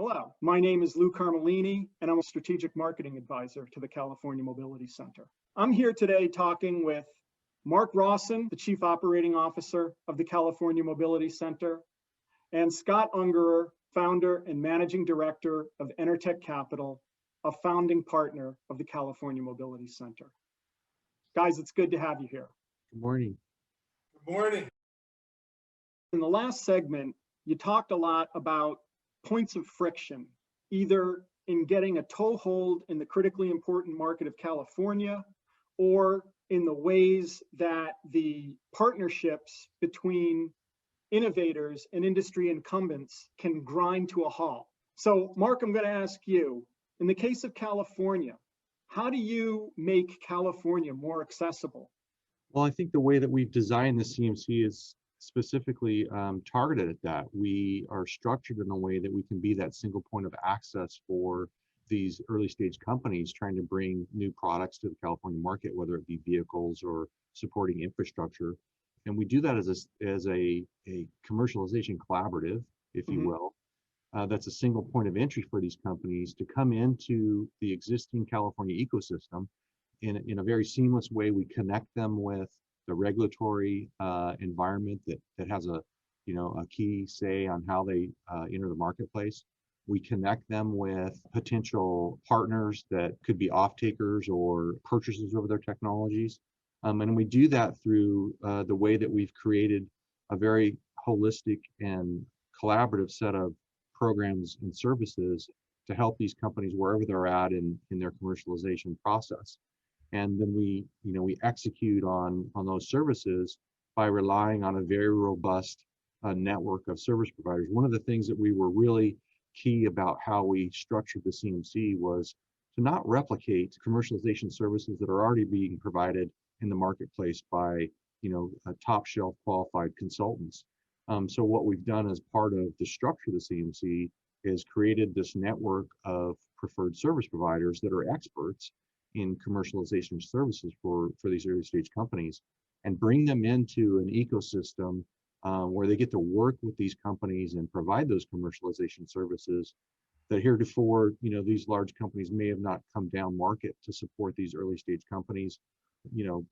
Hello, my name is Lou Carmellini, and I'm a strategic marketing advisor to the California Mobility Center. I'm here today talking with Mark Rawson, the Chief Operating Officer of the California Mobility Center, and Scott Ungerer, founder and managing director of Enertech Capital, a founding partner of the California Mobility Center. Guys, it's good to have you here. Good morning. Good morning. In the last segment, you talked a lot about points of friction, either in getting a toehold in the critically important market of California, or in the ways that the partnerships between innovators and industry incumbents can grind to a halt. So, Mark, I'm going to ask you, in the case of California, how do you make California more accessible? Well, I think the way that we've designed the CMC is specifically targeted at that. We are structured in a way that we can be that single point of access for these early stage companies trying to bring new products to the California market, whether it be vehicles or supporting infrastructure. And we do that as a commercialization collaborative, if you will. That's a single point of entry for these companies to come into the existing California ecosystem in a very seamless way. We connect them with the regulatory environment that has a key say on how they enter the marketplace. We connect them with potential partners that could be off-takers or purchasers of their technologies. And we do that through the way that we've created a very holistic and collaborative set of programs and services to help these companies wherever they're at in their commercialization process. And then we execute on those services by relying on a very robust network of service providers. One of the things that we were really key about how we structured the CMC was to not replicate commercialization services that are already being provided in the marketplace by top shelf qualified consultants. So what we've done as part of the structure of the CMC is created this network of preferred service providers that are experts in commercialization services for these early stage companies, and bring them into an ecosystem where they get to work with these companies and provide those commercialization services that heretofore, these large companies may have not come down market to support these early stage companies.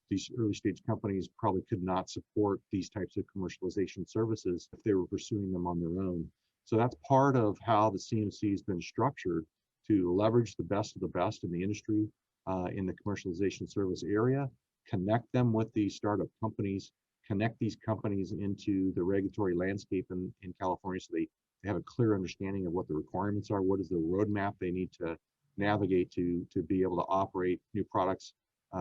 These early stage companies probably could not support these types of commercialization services if they were pursuing them on their own. So that's part of how the CMC has been structured, to leverage the best of the best in the industry in the commercialization service area, connect them with these startup companies, connect these companies into the regulatory landscape in California so they have a clear understanding of what the requirements are, what is the roadmap they need to navigate to be able to operate new products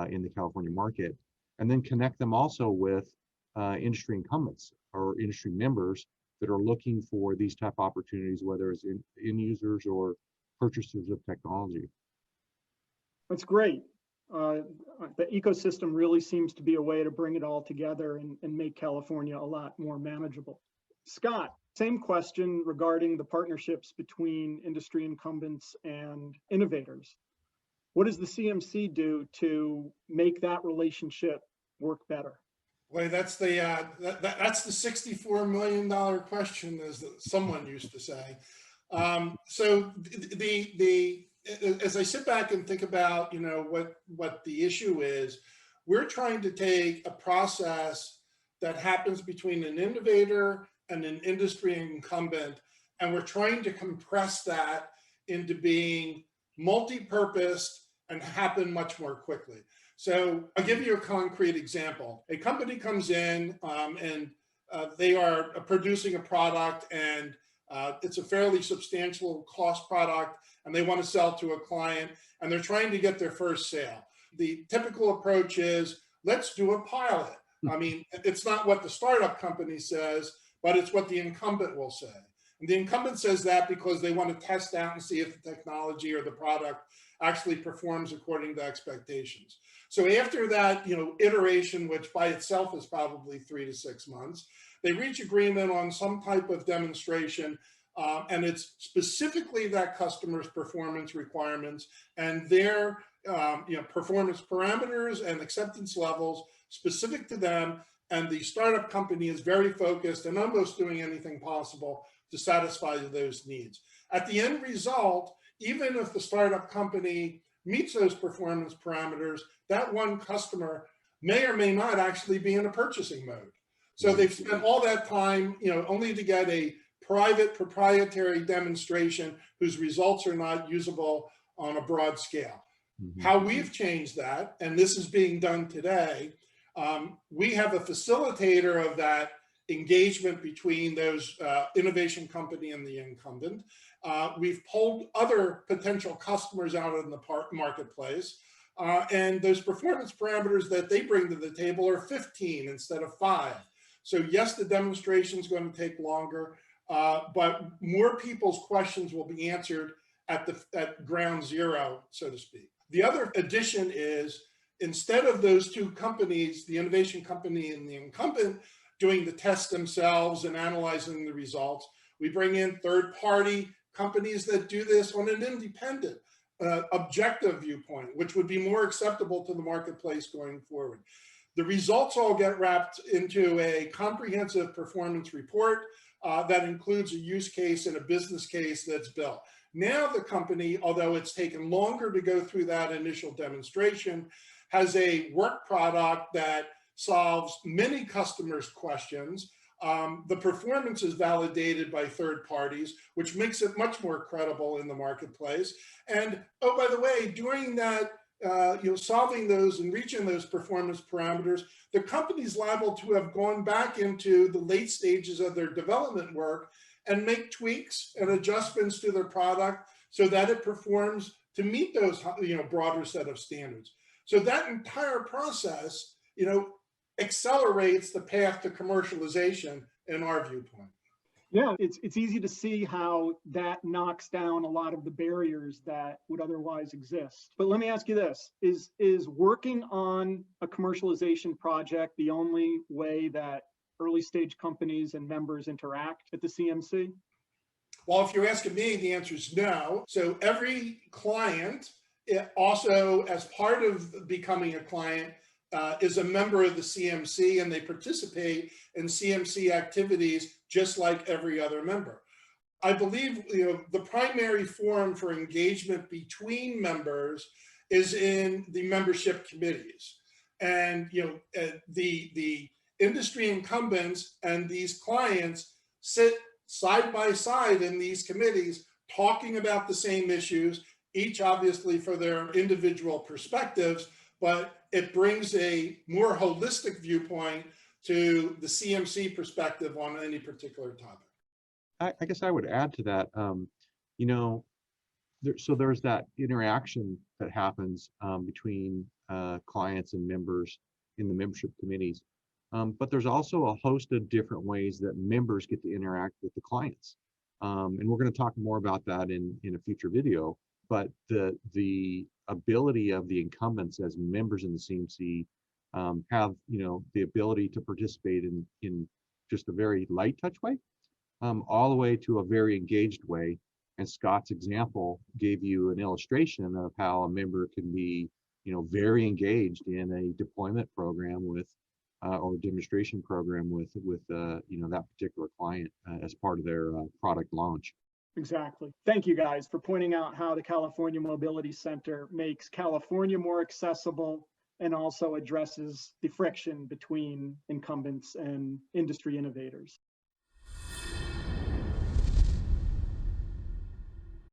in the California market, and then connect them also with industry incumbents or industry members that are looking for these type of opportunities, whether it's end users or purchasers of technology. That's great. The ecosystem really seems to be a way to bring it all together and make California a lot more manageable. Scott, same question regarding the partnerships between industry incumbents and innovators. What does the CMC do to make that relationship work better? Boy, that's the $64 million question, as someone used to say. So as I sit back and think about what the issue is, we're trying to take a process that happens between an innovator and an industry incumbent, and we're trying to compress that into being multi-purposed and happen much more quickly. So I'll give you a concrete example. A company comes in and they are producing a product, and it's a fairly substantial cost product, and they want to sell to a client, and they're trying to get their first sale. The typical approach is, let's do a pilot. I mean, it's not what the startup company says, but it's what the incumbent will say. And the incumbent says that because they want to test out and see if the technology or the product actually performs according to expectations. So after that, iteration, which by itself is probably 3 to 6 months, they reach agreement on some type of demonstration, and it's specifically that customer's performance requirements and their performance parameters and acceptance levels specific to them. And the startup company is very focused and almost doing anything possible to satisfy those needs. At the end result, even if the startup company meets those performance parameters, that one customer may or may not actually be in a purchasing mode. So they've spent all that time, only to get a private proprietary demonstration whose results are not usable on a broad scale. How we've changed that, and this is being done today, we have a facilitator of that engagement between those innovation company and the incumbent. We've pulled other potential customers out in the marketplace, and those performance parameters that they bring to the table are 15 instead of 5. So yes, the demonstration is going to take longer, but more people's questions will be answered at ground zero, so to speak. The other addition is, instead of those two companies, the innovation company and the incumbent, doing the tests themselves and analyzing the results, we bring in third-party companies that do this on an independent, objective viewpoint, which would be more acceptable to the marketplace going forward. The results all get wrapped into a comprehensive performance report that includes a use case and a business case that's built. Now the company, although it's taken longer to go through that initial demonstration, has a work product that solves many customers' questions. The performance is validated by third parties, which makes it much more credible in the marketplace. And oh, by the way, during that, solving those and reaching those performance parameters, the company's liable to have gone back into the late stages of their development work and make tweaks and adjustments to their product so that it performs to meet those, broader set of standards. So that entire process, accelerates the path to commercialization in our viewpoint. Yeah, it's easy to see how that knocks down a lot of the barriers that would otherwise exist. But let me ask you this, is working on a commercialization project the only way that early stage companies and members interact at the CMC? Well, if you're asking me, the answer is no. So every client, also as part of becoming a client, is a member of the CMC, and they participate in CMC activities just like every other member. I believe the primary forum for engagement between members is in the membership committees, and the industry incumbents and these clients sit side by side in these committees talking about the same issues, each obviously for their individual perspectives, but it brings a more holistic viewpoint to the CMC perspective on any particular topic. I guess I would add to that, so there's that interaction that happens between clients and members in the membership committees. But there's also a host of different ways that members get to interact with the clients. And we're going to talk more about that in a future video. But the ability of the incumbents as members in the CMC have the ability to participate in just a very light touch way, all the way to a very engaged way. And Scott's example gave you an illustration of how a member can be very engaged in a deployment program with or demonstration program with that particular client as part of their product launch. Exactly. Thank you guys for pointing out how the California Mobility Center makes California more accessible and also addresses the friction between incumbents and industry innovators.